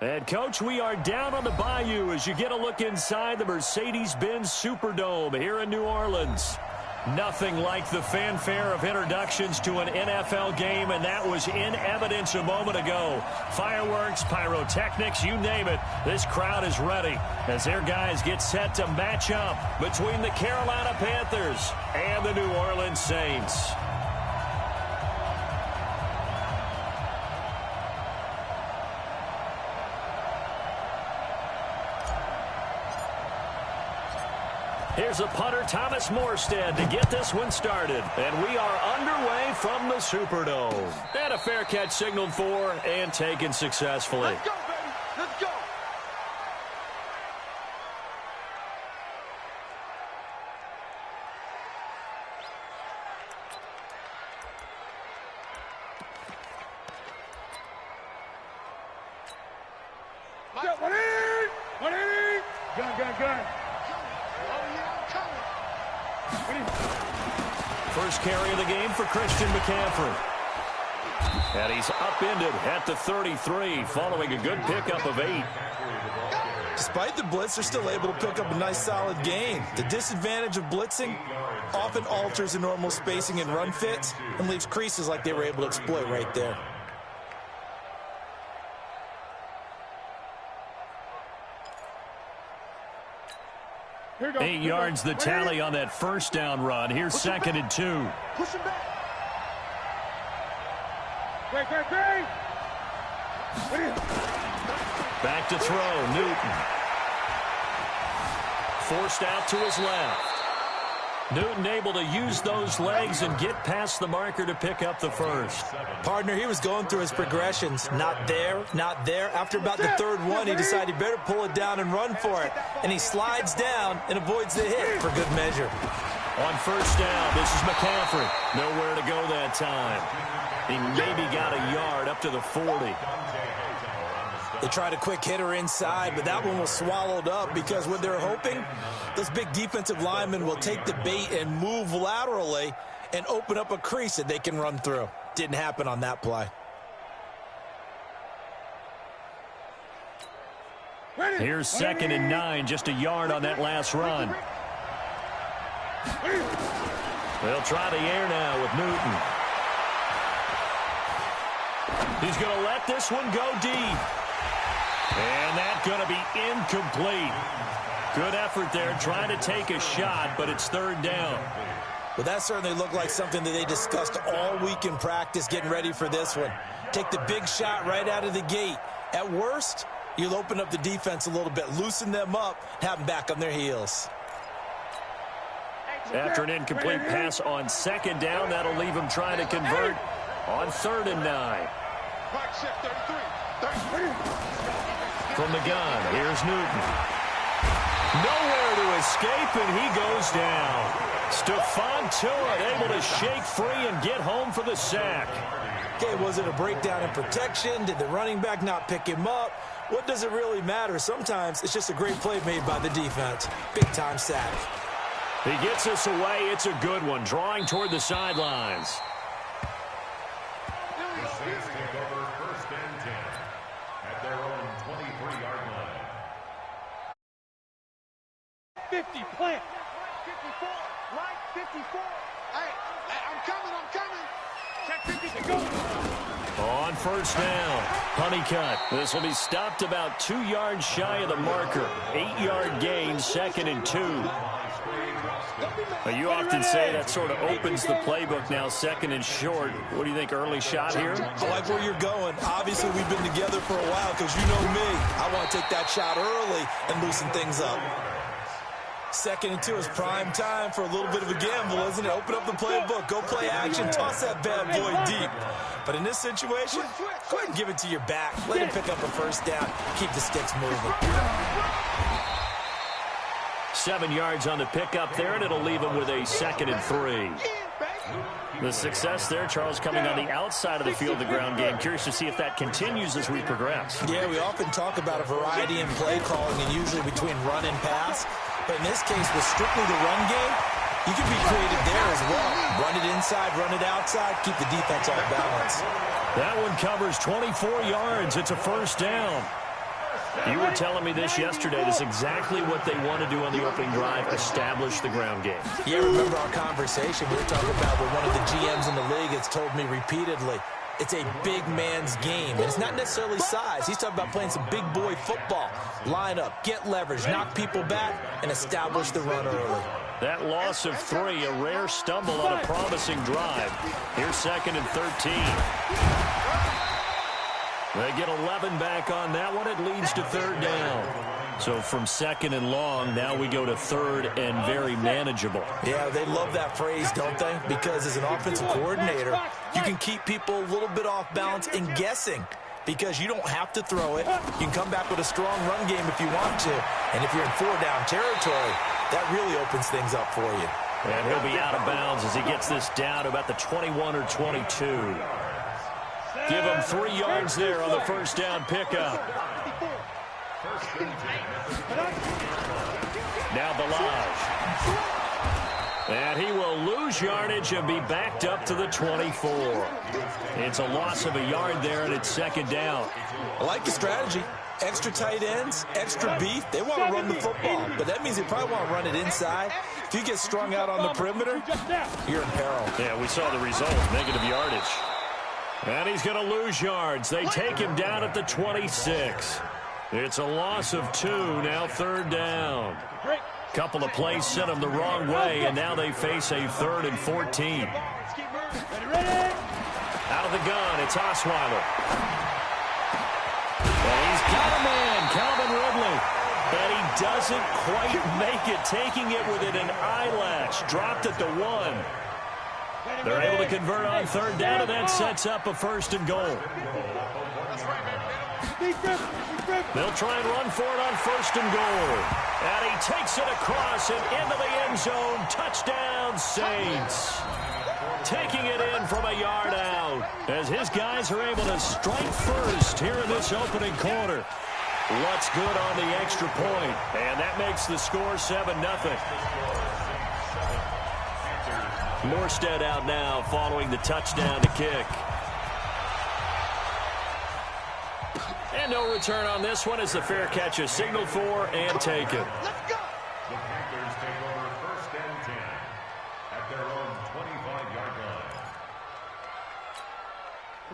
And, Coach, we are down on the bayou as you get a look inside the Mercedes-Benz Superdome here in New Orleans. Nothing like the fanfare of introductions to an NFL game, and that was in evidence a moment ago. Fireworks, pyrotechnics, you name it. This crowd is ready as their guys get set to match up between the Carolina Panthers and the New Orleans Saints. Here's a punter, Thomas Morstead, to get this one started. And we are underway from the Superdome. And a fair catch signaled for and taken successfully. Let's go, baby. Let's go. Gun. First carry of the game for Christian McCaffrey. And he's upended at the 33 following a good pickup of 8. Despite the blitz, they're still able to pick up a nice solid gain. The disadvantage of blitzing often alters the normal spacing and run fits and leaves creases like they were able to exploit right there. Eight yards the tally on that first down run. Here's second and 2. Push him back. Back to throw, Newton. Forced out to his left. Newton able to use those legs and get past the marker to pick up the first. Partner, he was going through his progressions. Not there, not there. After about the third one, he decided he better pull it down and run for it. And he slides down and avoids the hit for good measure. On first down, this is McCaffrey. Nowhere to go that time. He maybe got a yard up to the 40. They tried a quick hitter inside, but that one was swallowed up because what they're hoping, those big defensive linemen will take the bait and move laterally and open up a crease that they can run through. Didn't happen on that play. Here's second and 9, just a yard on that last run. They'll try the air now with Newton. He's going to let this one go deep. And that's going to be incomplete. Good effort there trying to take a shot, but it's third down. Well, that certainly looked like something that they discussed all week in practice getting ready for this one. Take the big shot right out of the gate. At worst, you'll open up the defense a little bit, loosen them up, have them back on their heels. After an incomplete pass on second down, that'll leave him trying to convert on third and 9. From the gun, here's Newton. Nowhere to escape, and he goes down. Stephon Tuitt able to shake free and get home for the sack. Okay, was it a breakdown in protection? Did the running back not pick him up? What does it really matter? Sometimes it's just a great play made by the defense. Big-time sack. He gets us away. It's a good one, drawing toward the sidelines. 50, plant. 54, right, 54. Hey, I'm coming. Check 50 to go. On first down, Honeycutt. This will be stopped about 2 yards shy of the marker. 8-yard gain, second and 2. You often say that sort of opens the playbook now, second and short. What do you think, early shot here? I like where you're going. Obviously, we've been together for a while because you know me. I want to take that shot early and loosen things up. Second and 2 is prime time for a little bit of a gamble, isn't it? Open up the playbook, go play action, toss that bad boy deep. But in this situation, go ahead and give it to your back. Let him pick up a first down. Keep the sticks moving. 7 yards on the pickup there, and it'll leave him with a second and 3. The success there, Charles, coming on the outside of the field, the ground game. Curious to see if that continues as we progress. Yeah, we often talk about a variety in play calling and usually between run and pass. But in this case, with strictly the run game, you can be creative there as well. Run it inside, run it outside, keep the defense off balance. That one covers 24 yards. It's a first down. You were telling me this yesterday. That's exactly what they want to do on the opening drive, establish the ground game. Yeah, remember our conversation we were talking about where one of the GMs in the league has told me repeatedly, it's a big man's game. And it's not necessarily size. He's talking about playing some big boy football. Line up, get leverage, knock people back, and establish the run early. That loss of 3, a rare stumble on a promising drive. Here's 2nd and 13. They get 11 back on that one. It leads to 3rd down. So from 2nd and long, now we go to 3rd and very manageable. Yeah, they love that phrase, don't they? Because as an offensive coordinator, you can keep people a little bit off balance and guessing because you don't have to throw it. You can come back with a strong run game if you want to. And if you're in 4-down territory, that really opens things up for you. And he'll be out of bounds as he gets this down to about the 21 or 22. Give him 3 yards there on the 1st down pickup. Now Balaj. And he will lose yardage and be backed up to the 24. It's a loss of a yard there, and it's 2nd down. I like the strategy. Extra tight ends, extra beef. They want to run the football, but that means they probably want to run it inside. If you get strung out on the perimeter, you're in peril. Yeah, we saw the result, negative yardage. And he's going to lose yards. They take him down at the 26. It's a loss of 2, now 3rd down. Couple of plays sent them the wrong way, and now they face a 3rd and 14. Out of the gun, it's Osweiler. And he's got a man, Calvin Ridley. And he doesn't quite make it, taking it within an eyelash. Dropped at the 1. They're able to convert on 3rd down, and that sets up a 1st and goal. They'll try and run for it on 1st and goal. And he takes it across and into the end zone. Touchdown, Saints. Taking it in from a yard out as his guys are able to strike first here in this opening quarter. What's good on the extra point? And that makes the score 7-0. Morstead out now following the touchdown to kick. And no return on this one as the fair catch is signaled for and taken. Let's go. The Panthers take over 1st and 10 at their own 25-yard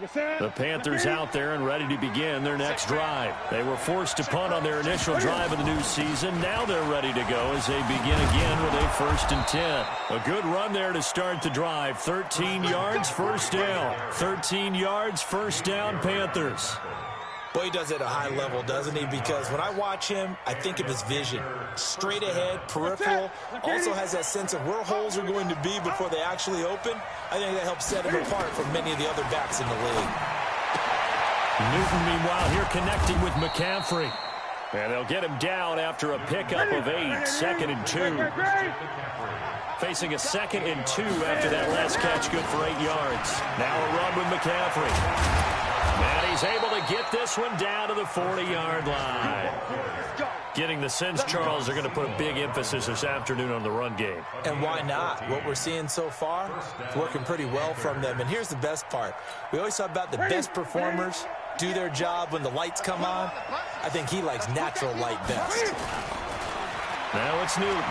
line. The Panthers out there and ready to begin their next drive. They were forced to punt on their initial drive of the new season. Now they're ready to go as they begin again with a 1st and 10. A good run there to start the drive. 13 yards, 1st down. 13 yards, 1st down, Panthers. Boy, he does it at a high level, doesn't he? Because when I watch him, I think of his vision. Straight ahead, peripheral, also has that sense of where holes are going to be before they actually open. I think that helps set him apart from many of the other backs in the league. Newton, meanwhile, here connecting with McCaffrey. And they'll get him down after a pickup of 8, 2nd and 2. Facing a 2nd and 2 after that last catch, good for 8 yards. Now a run with McCaffrey. And he's able to get this one down to the 40-yard line. Getting the sense, Charles, are going to put a big emphasis this afternoon on the run game. And why not? What we're seeing so far is working pretty well from them. And here's the best part. We always talk about the best performers do their job when the lights come on. I think he likes natural light best. Now it's Newton.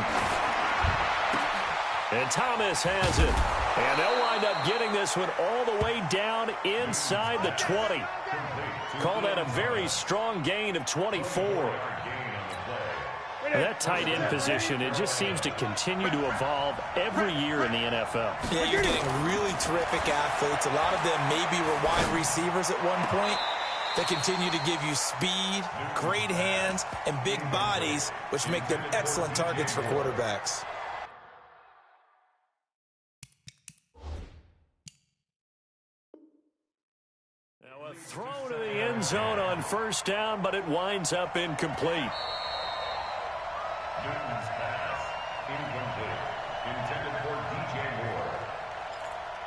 And Thomas has it. And they'll wind up getting this one all the way down inside the 20. Call that a very strong gain of 24. That tight end position, it just seems to continue to evolve every year in the NFL. Yeah, you're getting really terrific athletes. A lot of them maybe were wide receivers at one point. They continue to give you speed, great hands, and big bodies, which make them excellent targets for quarterbacks. Now a throw to the end zone on 1st down, but it winds up incomplete. Newton's pass, incomplete, intended for DJ Moore.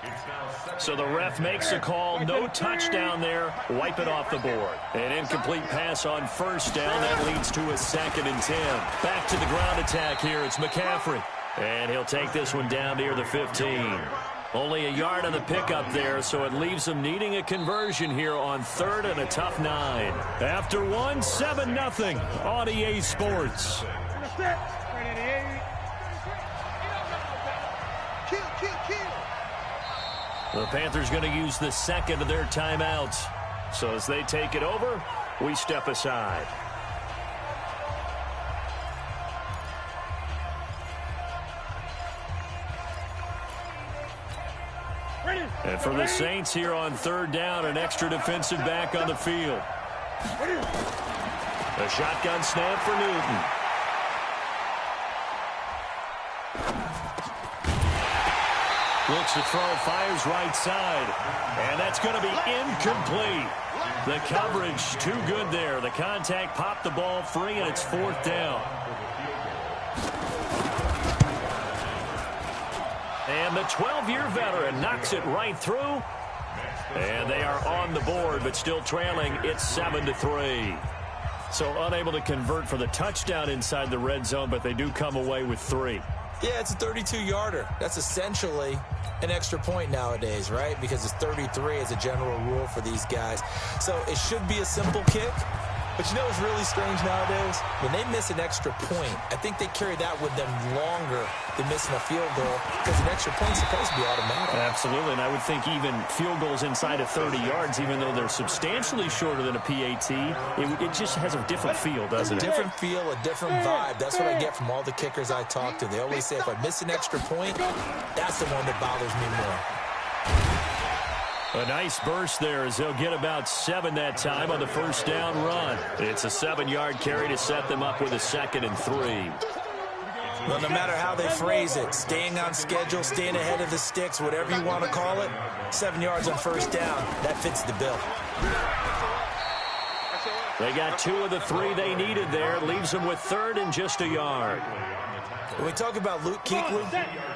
It's now So the ref makes a call, no touchdown there, wipe it off the board. An incomplete pass on 1st down, that leads to a 2nd and 10. Back to the ground attack here, it's McCaffrey. And he'll take this one down near the 15. Only a yard on the pickup there, so it leaves them needing a conversion here on third and a tough 9. After 1, 7-0 on EA Sports. The Panthers going to use the second of their timeouts. So as they take it over, we step aside. And for the Saints here on third down, an extra defensive back on the field. A shotgun snap for Newton. Looks to throw, fires right side. And that's going to be incomplete. The coverage too good there. The contact popped the ball free, and it's fourth down. And the 12-year veteran knocks it right through. And they are on the board, but still trailing. It's 7-3. So unable to convert for the touchdown inside the red zone, but they do come away with 3. Yeah, it's a 32-yarder. That's essentially an extra point nowadays, right? Because it's 33 as a general rule for these guys. So it should be a simple kick. But you know what's really strange nowadays? When they miss an extra point, I think they carry that with them longer than missing a field goal because an extra point is supposed to be automatic. Absolutely, and I would think even field goals inside of 30 yards, even though they're substantially shorter than a PAT, it just has a different feel, doesn't it? A different feel, a different vibe. That's what I get from all the kickers I talk to. They always say if I miss an extra point, that's the one that bothers me more. A nice burst there as they'll get about 7 that time on the first down run. It's a 7-yard carry to set them up with a 2nd and 3. Well, no matter how they phrase it, staying on schedule, staying ahead of the sticks, whatever you want to call it, 7 yards on first down, that fits the bill. They got 2 of the 3 they needed there. Leaves them with 3rd and just a yard. When we talk about Luke Kuechly,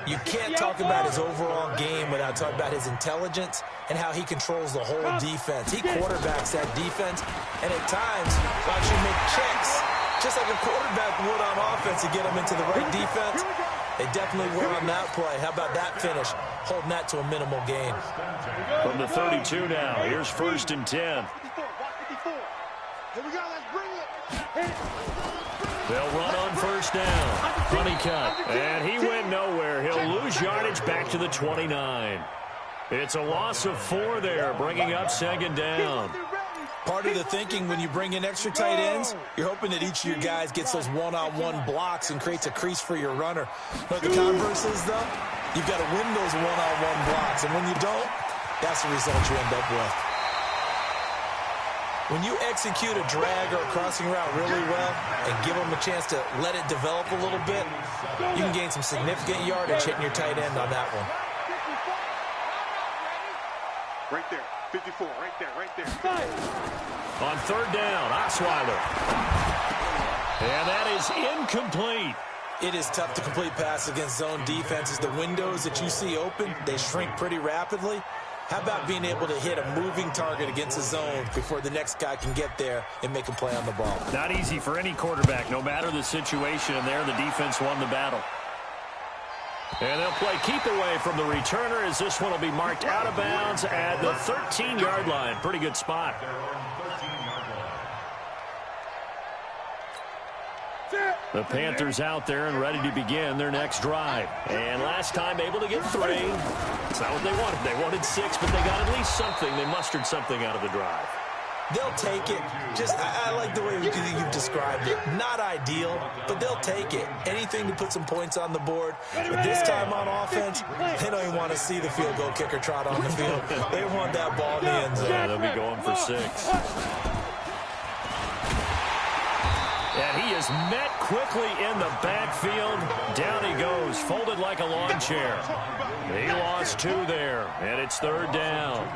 you can't talk about his overall game without talking about his intelligence and how he controls the whole defense. He quarterbacks that defense, and at times will actually make checks, just like a quarterback would on offense to get them into the right defense. They definitely were on that play. How about that finish, holding that to a minimal gain. From the 32 now, here's 1st and 10. Here we go, let's bring it. They'll run on first down. Honeycutt, and he went nowhere. He'll lose yardage back to the 29. It's a loss of 4 there, bringing up 2nd down. Part of the thinking when you bring in extra tight ends, you're hoping that each of your guys gets those one-on-one blocks and creates a crease for your runner. But the converse is, though, you've got to win those one-on-one blocks. And when you don't, that's the result you end up with. When you execute a drag or a crossing route really well and give them a chance to let it develop a little bit, you can gain some significant yardage hitting your tight end on that one. Right there, 54, right there, right there. On 3rd down, Osweiler. And that is incomplete. It is tough to complete passes against zone defenses. The windows that you see open, they shrink pretty rapidly. How about being able to hit a moving target against a zone before the next guy can get there and make a play on the ball? Not easy for any quarterback, no matter the situation, and there the defense won the battle. And they'll play keep away from the returner as this one will be marked out of bounds at the 13-yard line. Pretty good spot. The Panthers out there and ready to begin their next drive. And last time able to get 3. It's not what they wanted. They wanted 6, but they got at least something. They mustered something out of the drive. They'll take it. Just, I like the way you've described it. Not ideal, but they'll take it. Anything to put some points on the board. But this time on offense, they don't even want to see the field goal kicker trot on the field. They want that ball in the end zone. Yeah, they'll be going for 6. And he is met quickly in the backfield. Down he goes, folded like a lawn chair. He lost 2 there, and it's 3rd down.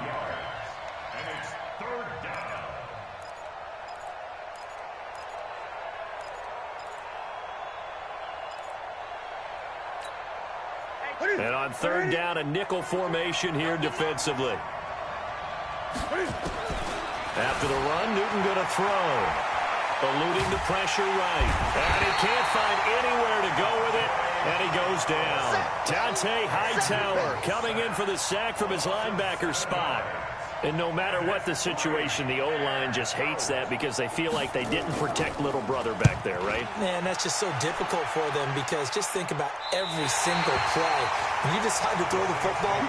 And on 3rd down, a nickel formation here defensively. After the run, Newton going to throw. Eluding the pressure right. And he can't find anywhere to go with it. And he goes down. Dante Hightower coming in for the sack from his linebacker spot. And no matter what the situation, the O-line just hates that because they feel like they didn't protect little brother back there, right? Man, that's just so difficult for them because just think about every single play. When you decide to throw the football,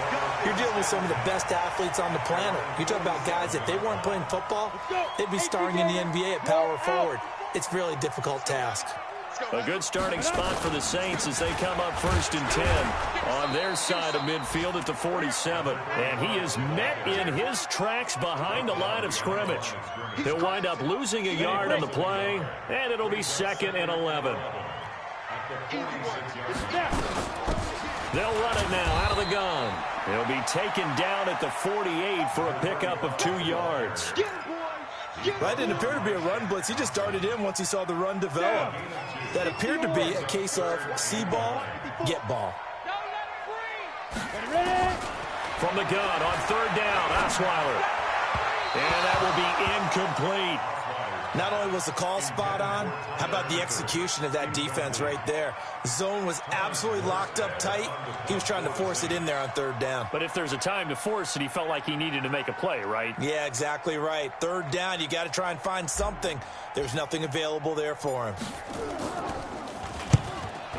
you're dealing with some of the best athletes on the planet. You talk about guys, if they weren't playing football, they'd be starring in the NBA at power forward. It's a really difficult task. A good starting spot for the Saints as they come up 1st and 10 on their side of midfield at the 47. And he is met in his tracks behind the line of scrimmage. He'll wind up losing a yard on the play, and it'll be 2nd and 11. They'll run it now out of the gun. He'll be taken down at the 48 for a pickup of 2 yards. That didn't appear to be a run blitz. He just darted in once he saw the run develop. That appeared to be a case of see ball, get ball. From the gun on 3rd down, Osweiler. And that will be incomplete. Not only was the call spot on, how about the execution of that defense right there? The zone was absolutely locked up tight. He was trying to force it in there on 3rd down. But if there's a time to force it, he felt like he needed to make a play, right? Yeah, exactly right. 3rd down, you got to try and find something. There's nothing available there for him.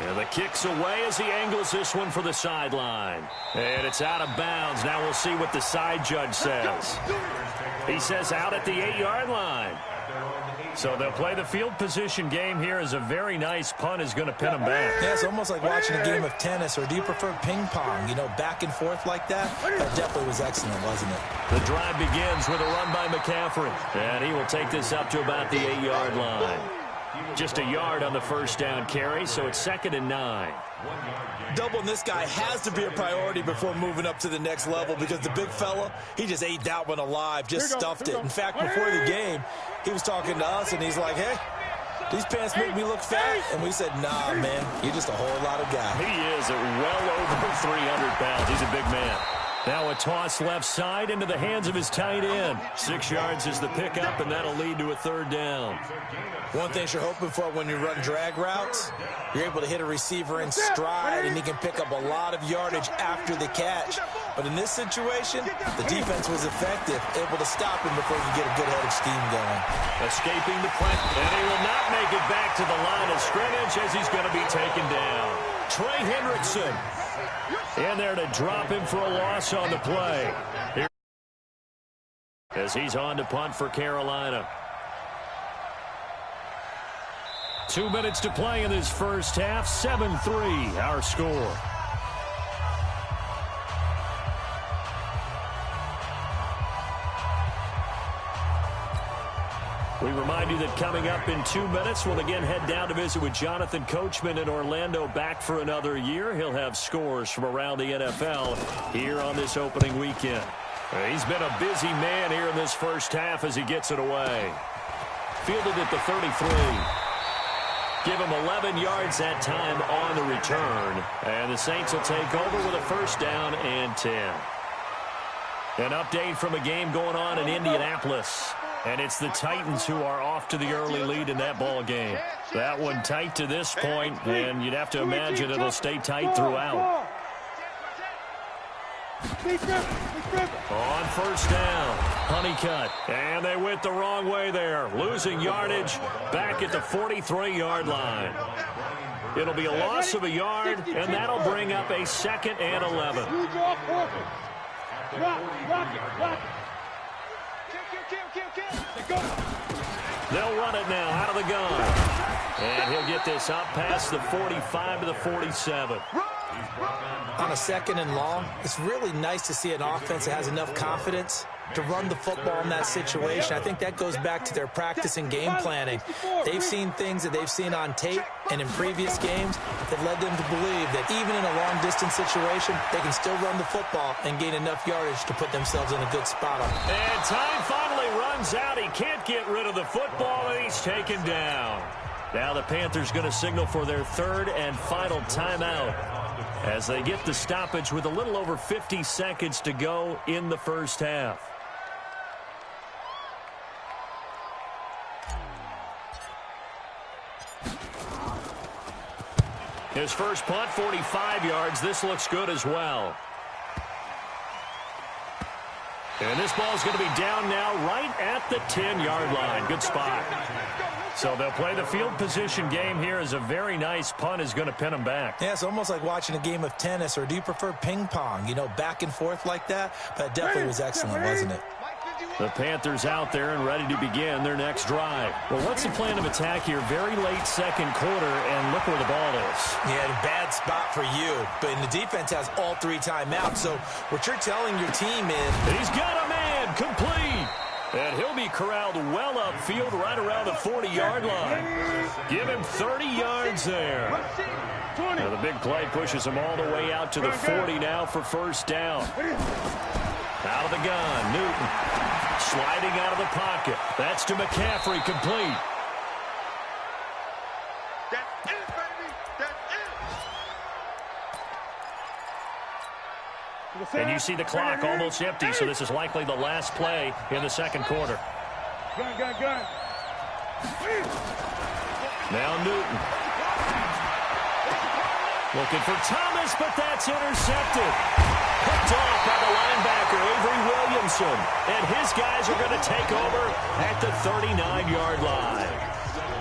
And the kick's away as he angles this one for the sideline. And it's out of bounds. Now we'll see what the side judge says. He says out at the 8-yard line. So they'll play the field position game here as a very nice punt is going to pin them back. Yeah, it's almost like watching a game of tennis, or do you prefer ping pong? You know, back and forth like that? That definitely was excellent, wasn't it? The drive begins with a run by McCaffrey. And he will take this up to about the 8-yard line. Just a yard on the 1st down carry, so it's 2nd and 9. Doubling this guy has to be a priority before moving up to the next level because the big fella, he just ate that one alive, just stuffed it. In fact, before the game, he was talking to us, and he's like, hey, these pants make me look fat. And we said, nah, man, you're just a whole lot of guy. He is at well over 300 pounds. He's a big man. Now a toss left side into the hands of his tight end. 6 yards is the pickup, and that'll lead to a 3rd down. One thing you're hoping for when you run drag routes, you're able to hit a receiver in stride, and he can pick up a lot of yardage after the catch. But in this situation, the defense was effective, able to stop him before you get a good head of steam going. Escaping the pressure, and he will not make it back to the line of scrimmage as he's going to be taken down. Trey Hendrickson in there to drop him for a loss on the play. Here, as he's on to punt for Carolina. 2 minutes to play in this first half. 7-3 our score. We remind you that coming up in 2 minutes, we'll again head down to visit with Jonathan Coachman in Orlando, back for another year. He'll have scores from around the NFL here on this opening weekend. He's been a busy man here in this first half as he gets it away. Fielded at the 33. Give him 11 yards that time on the return. And the Saints will take over with a 1st down and 10. An update from a game going on in Indianapolis. And it's the Titans who are off to the early lead in that ball game. That one tight to this point, and you'd have to imagine it'll stay tight throughout. On 1st down, Honeycutt. And they went the wrong way there. Losing yardage back at the 43-yard line. It'll be a loss of a yard, and that'll bring up a 2nd and 11. They'll run it now out of the gun. And he'll get this up past the 45 to the 47. On a 2nd and long, it's really nice to see an offense that has enough confidence to run the football in that situation. I think that goes back to their practice and game planning. They've seen things that they've seen on tape and in previous games that led them to believe that even in a long-distance situation, they can still run the football and gain enough yardage to put themselves in a good spot. And time finally runs out. He can't get rid of the football, and he's taken down. Now the Panthers going to signal for their 3rd and final timeout as they get the stoppage with a little over 50 seconds to go in the first half. His first punt, 45 yards. This looks good as well. And this ball is going to be down now right at the 10-yard line. Good spot. So they'll play the field position game here as a very nice punt is going to pin them back. Yeah, it's almost like watching a game of tennis, or do you prefer ping pong? You know, back and forth like that? But it definitely was excellent, wasn't it? The Panthers out there and ready to begin their next drive. Well, what's the plan of attack here? Very late second quarter, and look where the ball is. Yeah, a bad spot for you. But the defense has all 3 timeouts. So what you're telling your team is... And he's got a man complete. And he'll be corralled well upfield right around the 40-yard line. Give him 30 yards there. Now the big play pushes him all the way out to the 40 now for first down. Out of the gun, Newton. Sliding out of the pocket. That's to McCaffrey, complete. That's it, baby. That's it. And you see the clock almost empty, so this is likely the last play in the second quarter. Gun. Now Newton. Looking for Thomas, but that's intercepted. Picked off by the linebacker, Avery Williamson. And his guys are going to take over at the 39-yard line.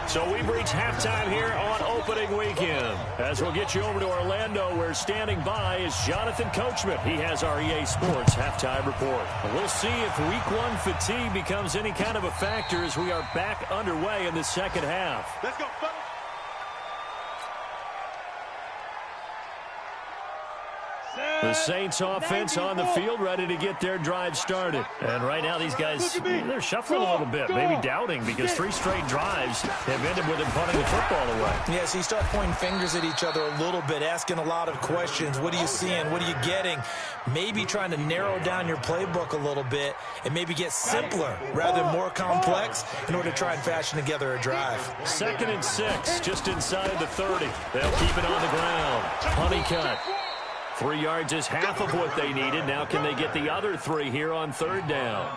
So we've reached halftime here on opening weekend. As we'll get you over to Orlando, where standing by is Jonathan Coachman. He has our EA Sports halftime report. We'll see if Week 1 fatigue becomes any kind of a factor as we are back underway in the second half. Let's go, fellas. The Saints offense on the field, ready to get their drive started. And right now these guys, they're shuffling a little bit, maybe doubting, because 3 straight drives have ended with them punting the football away. Yeah, so you start pointing fingers at each other a little bit, asking a lot of questions. What are you seeing? What are you getting? Maybe trying to narrow down your playbook a little bit and maybe get simpler rather than more complex in order to try and fashion together a drive. 2nd and 6, just inside the 30. They'll keep it on the ground. Honeycutt. 3 yards is half of what they needed. Now can they get the other 3 here on 3rd down?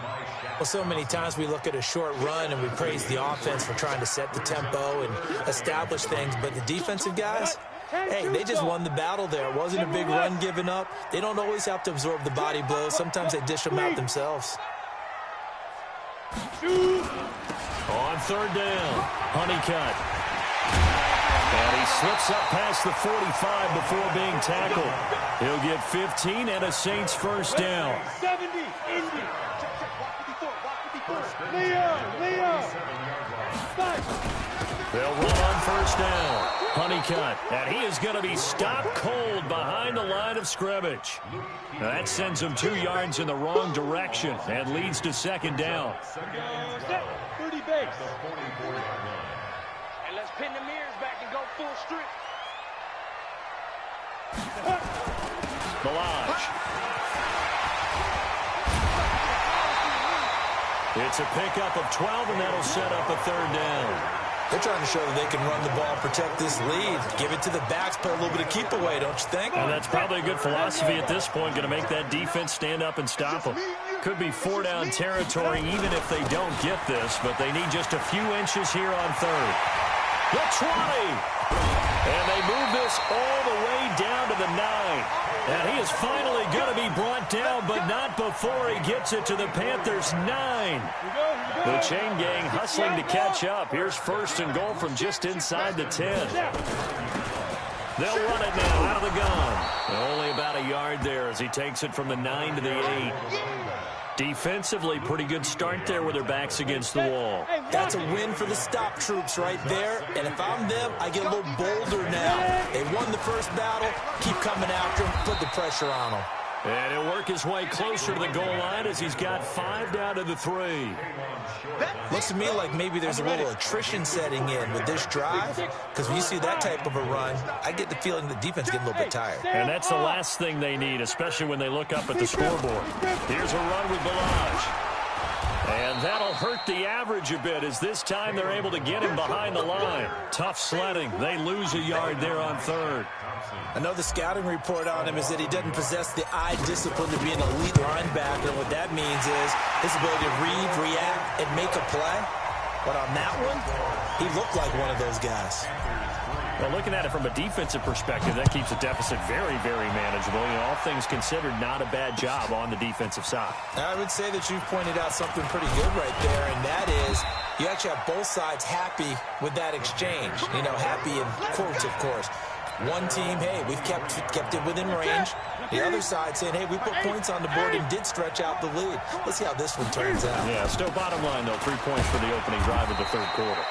Well, so many times we look at a short run and we praise the offense for trying to set the tempo and establish things. But the defensive guys, hey, they just won the battle there. It wasn't a big run given up. They don't always have to absorb the body blows. Sometimes they dish them out themselves. On 3rd down, Honeycutt. And he slips up past the 45 before being tackled. He'll get 15 and a Saints first down. 70, Indy. Leon. They'll run on first down. Honeycutt. And he is going to be stopped cold behind the line of scrimmage. Now that sends him 2 yards in the wrong direction and leads to 2nd down. 30 base. And let's pin the mirrors back and go full strip. Balaj. It's a pickup of 12, and that'll set up a 3rd down. They're trying to show that they can run the ball, protect this lead, give it to the backs, play a little bit of keep away, don't you think? And that's probably a good philosophy at this point, going to make that defense stand up and stop them. Could be 4-down territory even if they don't get this, but they need just a few inches here on 3rd. The 20! And they move this all the way down to the 9. And he is finally going to be brought down, but not before he gets it to the Panthers' 9. The chain gang hustling to catch up. Here's 1st and goal from just inside the 10. They'll run it now out of the gun. Only about a yard there as he takes it from the 9 to the 8. Defensively, pretty good start there with their backs against the wall. That's a win for the stop troops right there. And if I'm them, I get a little bolder now. They won the first battle. Keep coming after them. Put the pressure on them. And he'll work his way closer to the goal line as he's got 5 down to the 3. Looks to me like maybe there's a little attrition setting in with this drive, because when you see that type of a run, I get the feeling the defense getting a little bit tired. And that's the last thing they need, especially when they look up at the scoreboard. Here's a run with Balaj. And that'll hurt the average a bit as this time they're able to get him behind the line. Tough sledding. They lose a yard there on 3rd. I know the scouting report on him is that he doesn't possess the eye discipline to be an elite linebacker. And what that means is his ability to read, react, and make a play. But on that one, he looked like one of those guys. Well, looking at it from a defensive perspective, that keeps the deficit very, very manageable. You know, all things considered, not a bad job on the defensive side. I would say that you've pointed out something pretty good right there, and that is you actually have both sides happy with that exchange. You know, happy in quotes, of course. One team, hey, we've kept it within range. The other side saying, hey, we put points on the board and did stretch out the lead. Let's see how this one turns out. Yeah, still bottom line, though, 3 points for the opening drive of the third quarter.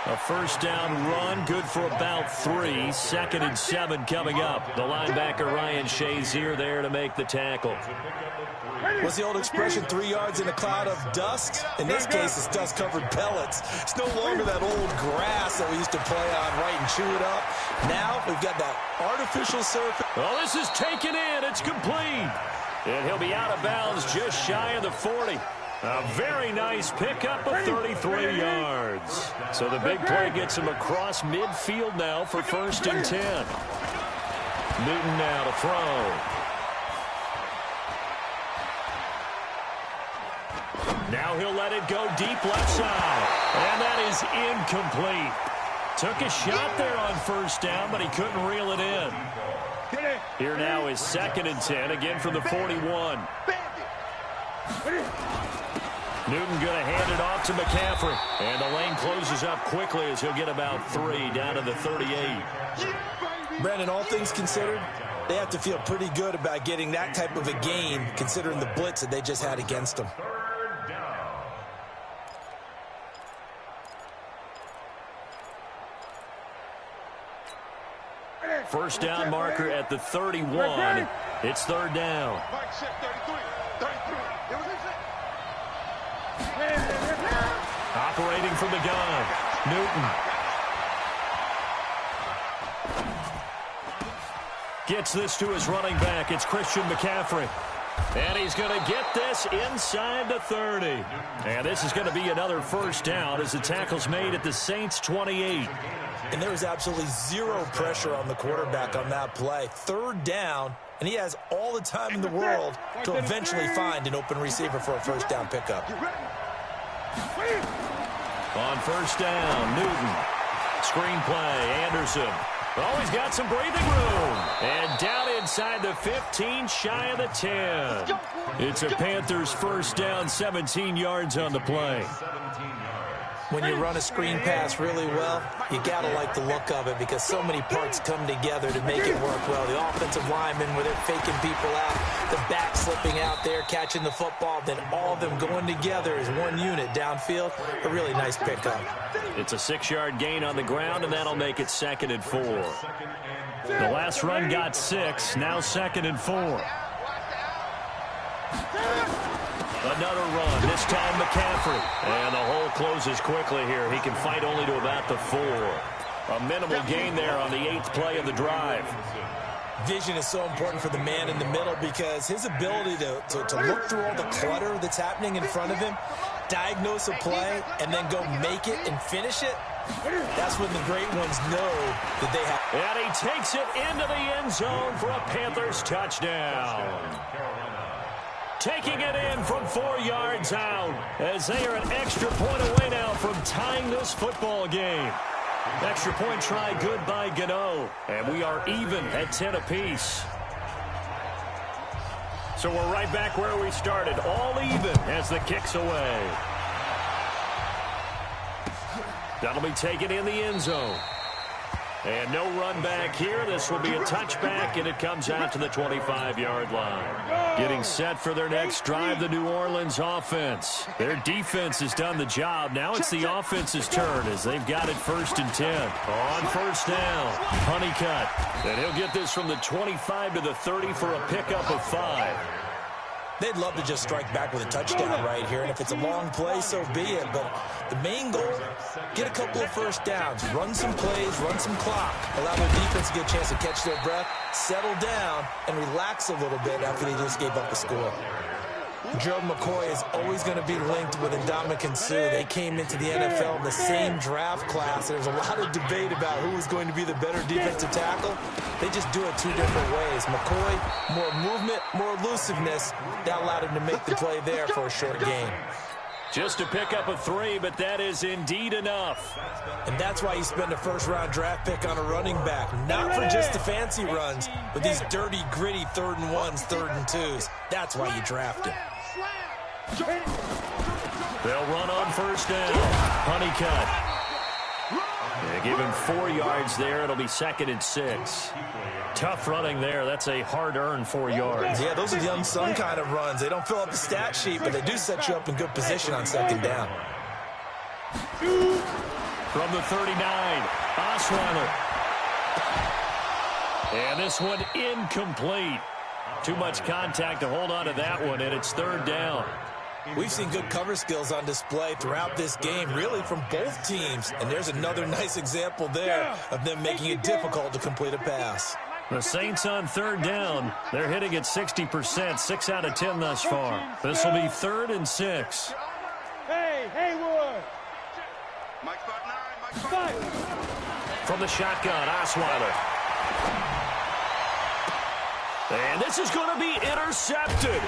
A first down run, good for about 3. 2nd and 7 coming up. The linebacker, Ryan Shazier, there to make the tackle. What's the old expression, 3 yards in a cloud of dust? In this case, it's dust-covered pellets. It's no longer that old grass that we used to play on, right, and chew it up. Now we've got that artificial surface. Well, this is taken in. It's complete. And he'll be out of bounds just shy of the 40. A very nice pickup of 33 yards. So the big play gets him across midfield now for 1st and 10. Newton now to throw. Now he'll let it go deep left side. And that is incomplete. Took a shot there on 1st down, but he couldn't reel it in. Here now is 2nd and 10, again from the 41. Newton going to hand it off to McCaffrey. And the lane closes up quickly as he'll get about 3 down to the 38. Brandon, all things considered, they have to feel pretty good about getting that type of a game, considering the blitz that they just had against them. First down marker at the 31. It's 3rd down. Operating from the gun, Newton. Gets this to his running back. It's Christian McCaffrey. And he's going to get this inside the 30. And this is going to be another first down as the tackle's made at the Saints' 28. And there was absolutely zero pressure on the quarterback on that play. 3rd down, and he has all the time in the world to eventually find an open receiver for a first down pickup. On 1st down, Newton. Screen play, Anderson. Oh, he's got some breathing room. And down inside the 15, shy of the 10. It's a Panthers first down, 17 yards on the play. When you run a screen pass really well, you got to like the look of it because so many parts come together to make it work well. The offensive linemen, where they're faking people out, the back slipping out there, catching the football, then all of them going together as one unit downfield. A really nice pickup. It's a 6-yard gain on the ground, and that'll make it 2nd and 4. The last run got 6, now 2nd and 4. Another run, this time McCaffrey. And the hole closes quickly here. He can fight only to about the 4. A minimal gain there on the 8th play of the drive. Vision is so important for the man in the middle because his ability to look through all the clutter that's happening in front of him, diagnose a play, and then go make it and finish it, that's when the great ones know that they have. And he takes it into the end zone for a Panthers touchdown. Taking it in from 4 yards out as they are an extra point away now from tying this football game. Extra point try good by Gano. And we are even at 10 apiece. So we're right back where we started. All even as the kick's away. That'll be taken in the end zone. And no run back here. This will be a touchback, and it comes out to the 25-yard line. Getting set for their next drive, the New Orleans offense. Their defense has done the job. Now it's the offense's turn as they've got it 1st and 10. On 1st down, Honeycutt. And he'll get this from the 25 to the 30 for a pickup of 5. They'd love to just strike back with a touchdown right here, and if it's a long play, so be it. But the main goal, get a couple of first downs, run some plays, run some clock, allow their defense to get a chance to catch their breath, settle down, and relax a little bit after they just gave up the score. Gerald McCoy is always going to be linked with Ndamukong Suh. They came into the NFL in the same draft class. There's a lot of debate about who was going to be the better defensive tackle. They just do it 2 different ways. McCoy, more movement, more elusiveness. That allowed him to make the play there for a short gain. Just to pick up a 3, but that is indeed enough. And that's why you spend a first-round draft pick on a running back. Not for just the fancy runs, but these dirty, gritty 3rd and 1s, 3rd and 2s. That's why you draft him. They'll run on first down. Honeycutt. They give him 4 yards there. It'll be 2nd and 6. Tough running there. That's a hard-earned 4 yards. Yeah, those are the unsung kind of runs. They don't fill up the stat sheet, but they do set you up in good position on 2nd down. From the 39, Osweiler. And this one incomplete. Too much contact to hold on to that one, and it's 3rd down. We've seen good cover skills on display throughout this game, really from both teams. And there's another nice example there of them making it difficult to complete a pass. The Saints on 3rd down. They're hitting at 60%, 6 out of 10 thus far. This will be 3rd and 6. Hey, Haywood. From the shotgun, Osweiler. And this is going to be intercepted.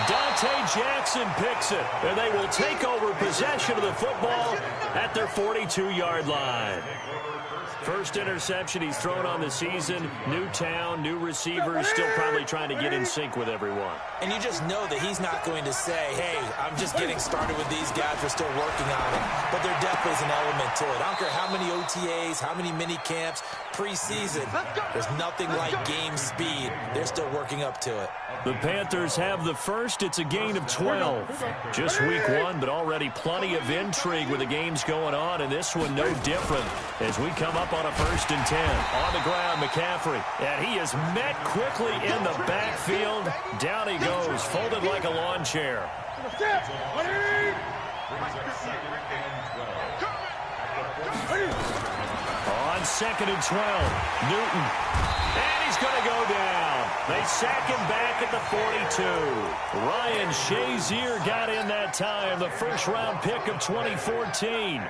Dante Jackson picks it, and they will take over possession of the football at their 42-yard line. First interception he's thrown on the season. New town, new receivers, still probably trying to get in sync with everyone. And you just know that he's not going to say, hey, I'm just getting started with these guys. We're still working on it. But there definitely is an element to it. I don't care how many OTAs, how many mini camps, preseason. There's nothing like game speed. They're still working up to it. The Panthers have the first. It's a gain of 12. Just week 1, but already plenty of intrigue with the games going on, and this one no different as we come up on a 1st and 10. On the ground, McCaffrey, and he is met quickly in the backfield. Down he goes, folded like a lawn chair. On 2nd and 12, Newton. And he's going to go down. They sack him back at the 42. Ryan Shazier got in that time, the first-round pick of 2014.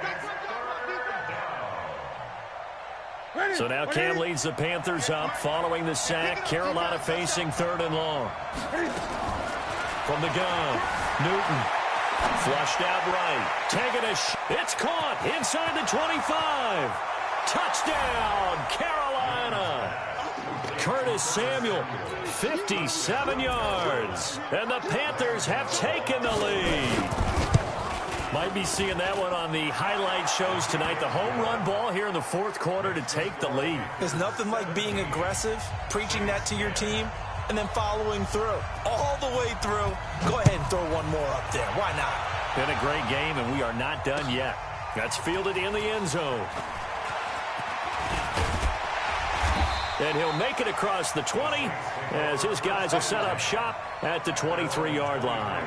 So now Cam leads the Panthers up following the sack. Carolina facing 3rd and long. From the gun, Newton. Flushed out right. Taking a it's caught inside the 25. Touchdown, Carolina. Curtis Samuel, 57 yards. And the Panthers have taken the lead. Might be seeing that one on the highlight shows tonight. The home run ball here in the 4th quarter to take the lead. There's nothing like being aggressive, preaching that to your team, and then following through. All the way through. Go ahead and throw one more up there. Why not? Been a great game, and we are not done yet. That's fielded in the end zone. And he'll make it across the 20 as his guys will set up shop at the 23-yard line.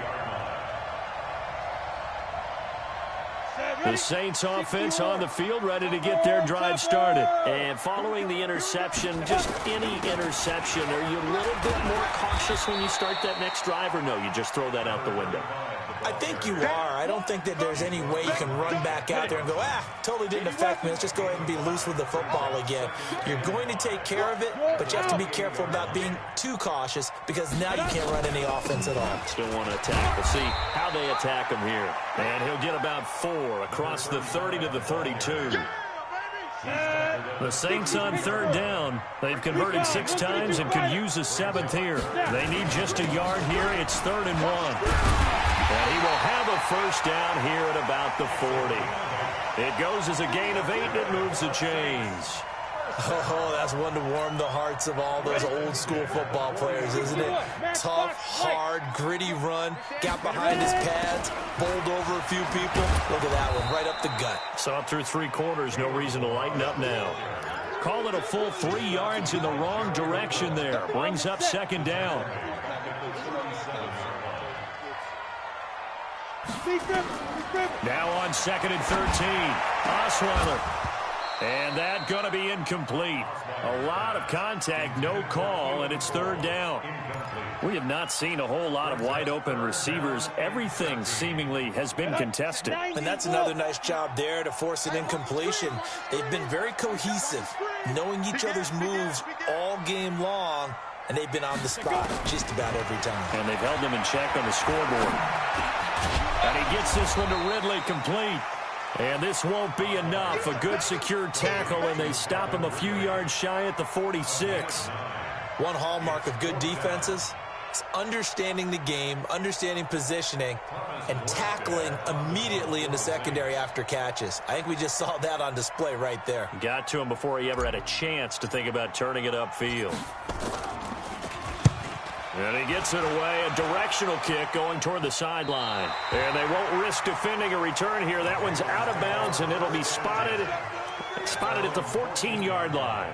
The Saints offense on the field, ready to get their drive started. And following the interception, just any interception, are you a little bit more cautious when you start that next drive, or no, you just throw that out the window? I think you are. I don't think that there's any way you can run back out there and go, totally didn't affect me. Let's just go ahead and be loose with the football again. You're going to take care of it, but you have to be careful about being too cautious because now you can't run any offense at all. Still want to attack. We'll see how they attack him here. And he'll get about 4 across the 30 to the 32. The Saints on 3rd down. They've converted 6 times and could use a 7th here. They need just a yard here. It's 3rd and 1. And he will have a first down here at about the 40. It goes as a gain of 8, and it moves the chains. Oh, that's one to warm the hearts of all those old-school football players, isn't it? Tough, hard, gritty run. Got behind his pads, bowled over a few people. Look at that one, right up the gut. Saw it through 3 quarters. No reason to lighten up now. Call it a full 3 yards in the wrong direction there. Brings up 2nd down. Now on 2nd and 13. Osweiler. And that going to be incomplete. A lot of contact, no call, and it's 3rd down. We have not seen a whole lot of wide-open receivers. Everything seemingly has been contested. And that's another nice job there to force an incompletion. They've been very cohesive, knowing each other's moves all game long, and they've been on the spot just about every time. And they've held them in check on the scoreboard. And he gets this one to Ridley complete. And this won't be enough. A good secure tackle, and they stop him a few yards shy at the 46. One hallmark of good defenses is understanding the game, understanding positioning, and tackling immediately in the secondary after catches. I think we just saw that on display right there. Got to him before he ever had a chance to think about turning it upfield. And he gets it away, a directional kick going toward the sideline. And they won't risk defending a return here. That one's out of bounds, and it'll be spotted at the 14-yard line.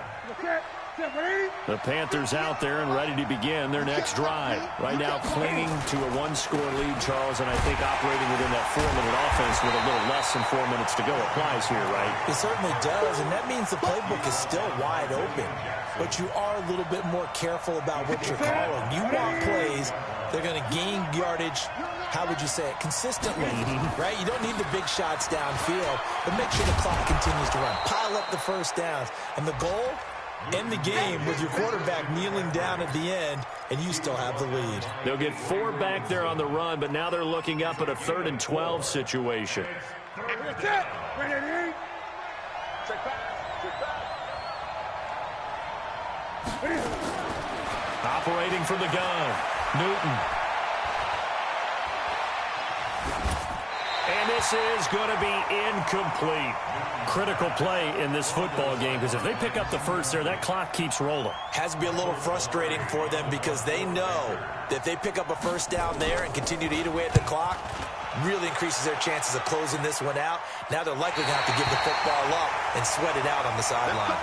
The Panthers out there and ready to begin their next drive. Right now clinging to a one-score lead, Charles, and I think operating within that 4-minute offense with a little less than 4 minutes to go applies here, right? It certainly does, and that means the playbook is still wide open. But you are a little bit more careful about what you're calling. You want plays, they're going to gain yardage, how would you say it, consistently, right? You don't need the big shots downfield, but make sure the clock continues to run. Pile up the first downs. And the goal, end the game with your quarterback kneeling down at the end, and you still have the lead. They'll get 4 back there on the run, but now they're looking up at a 3rd and 12 situation. Operating from the gun, Newton. And this is going to be incomplete. Critical play in this football game, because if they pick up the first there, that clock keeps rolling. Has to be a little frustrating for them because they know that if they pick up a first down there and continue to eat away at the clock, really increases their chances of closing this one out. Now they're likely going to have to give the football up and sweat it out on the sideline.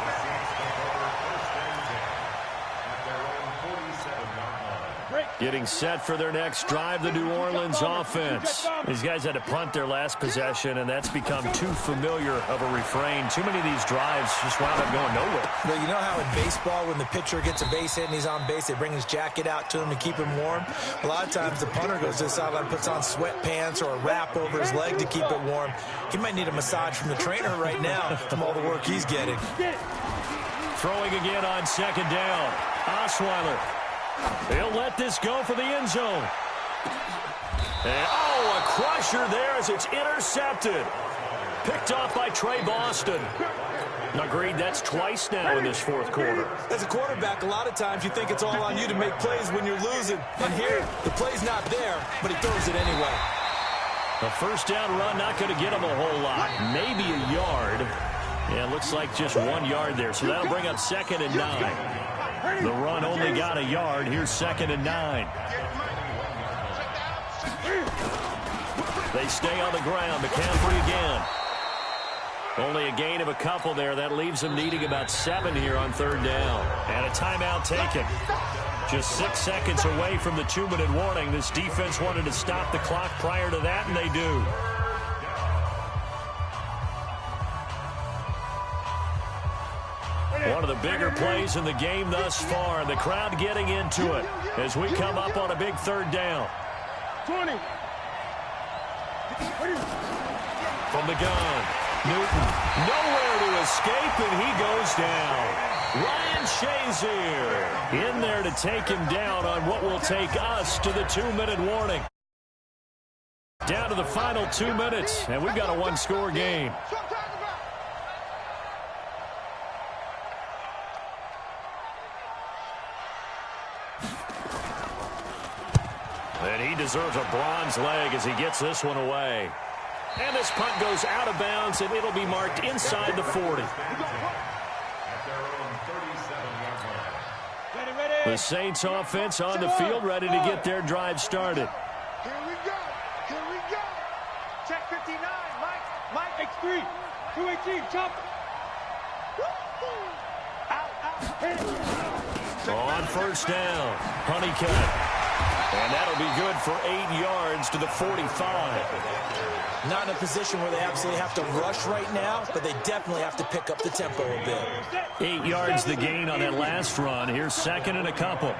Getting set for their next drive, the New Orleans offense. These guys had to punt their last possession, and that's become too familiar of a refrain. Too many of these drives just wound up going nowhere. But you know how in baseball, when the pitcher gets a base hit and he's on base, they bring his jacket out to him to keep him warm? A lot of times the punter goes to the sideline, puts on sweatpants or a wrap over his leg to keep it warm. He might need a massage from the trainer right now from all the work he's getting. Throwing again on 2nd down. Osweiler. They'll let this go for the end zone. And, a crusher there as it's intercepted. Picked off by Trey Boston. Agreed, that's twice now in this 4th quarter. As a quarterback, a lot of times you think it's all on you to make plays when you're losing. And here, the play's not there, but he throws it anyway. A first down run not going to get him a whole lot. Maybe a yard. Yeah, it looks like just 1 yard there. So that'll bring up 2nd and 9. The run only got a yard. Here's 2nd and 9. They stay on the ground. McCaffrey again. Only a gain of a couple there. That leaves them needing about 7 here on 3rd down. And a timeout taken. Just 6 seconds away from the 2-minute warning. This defense wanted to stop the clock prior to that, and they do. One of the bigger plays in the game thus far. The crowd getting into it as we come up on a big 3rd down. 20. From the gun, Newton. Nowhere to escape, and he goes down. Ryan Shazier in there to take him down on what will take us to the 2-minute warning. Down to the final 2 minutes, and we've got a 1-score game. And he deserves a bronze leg as he gets this one away. And this punt goes out of bounds, and it'll be marked inside the 40. The Saints offense on the field, ready to get their drive started. Here we go. Here we go. Check 59. Mike X3. 218. Jump. On first down, Honeycutt. And that'll be good for 8 yards to the 45. Not in a position where they absolutely have to rush right now, but they definitely have to pick up the tempo a bit. 8 yards the gain on that last run. Here's 2nd and a couple.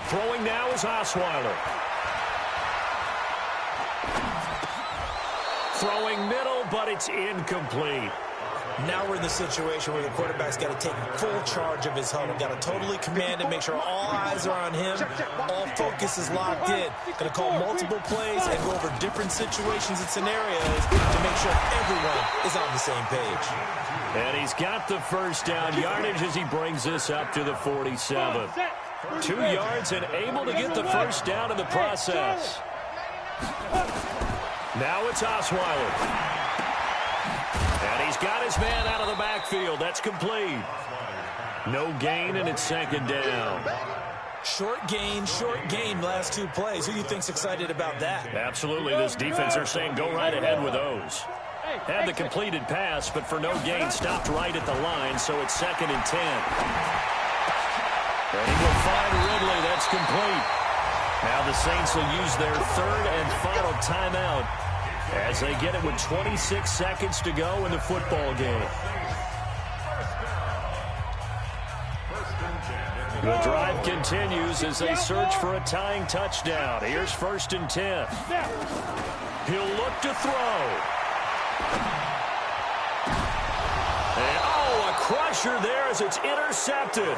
Throwing now is Osweiler. Throwing middle, but it's incomplete. Now we're in the situation where the quarterback's got to take full charge of his huddle. Got to totally command it, make sure all eyes are on him. All focus is locked in. Going to call multiple plays and go over different situations and scenarios to make sure everyone is on the same page. And he's got the first down yardage as he brings this up to the 47. 2 yards and able to get the first down in the process. Now it's Osweiler. And he's got his man out of the backfield. That's complete. No gain, and it's second down. Short gain, last 2 plays. Who do you think's excited about that? Absolutely. This defense, they're saying go right ahead with those. Had the completed pass, but for no gain, stopped right at the line, so it's second and 10. And he will find Ridley. That's complete. Now the Saints will use their third and final timeout as they get it with 26 seconds to go in the football game. The drive continues as they search for a tying touchdown. Here's first and 10. He'll look to throw. And, a crusher there as it's intercepted.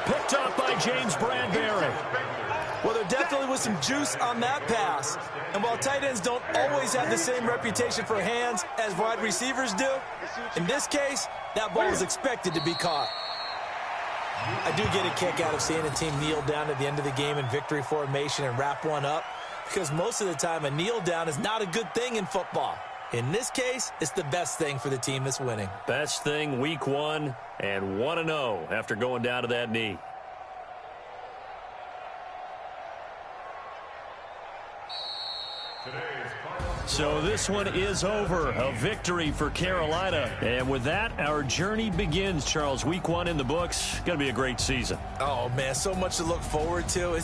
Picked up by James Bradbury. Well, there definitely was some juice on that pass. And while tight ends don't always have the same reputation for hands as wide receivers do, in this case, that ball is expected to be caught. I do get a kick out of seeing a team kneel down at the end of the game in victory formation and wrap one up, because most of the time a kneel down is not a good thing in football. In this case, it's the best thing for the team that's winning. Best thing week 1 and 1-0 after going down to that knee. So this one is over. A victory for Carolina. And with that, our journey begins, Charles. Week 1 in the books. Going to be a great season. Oh, man, so much to look forward to.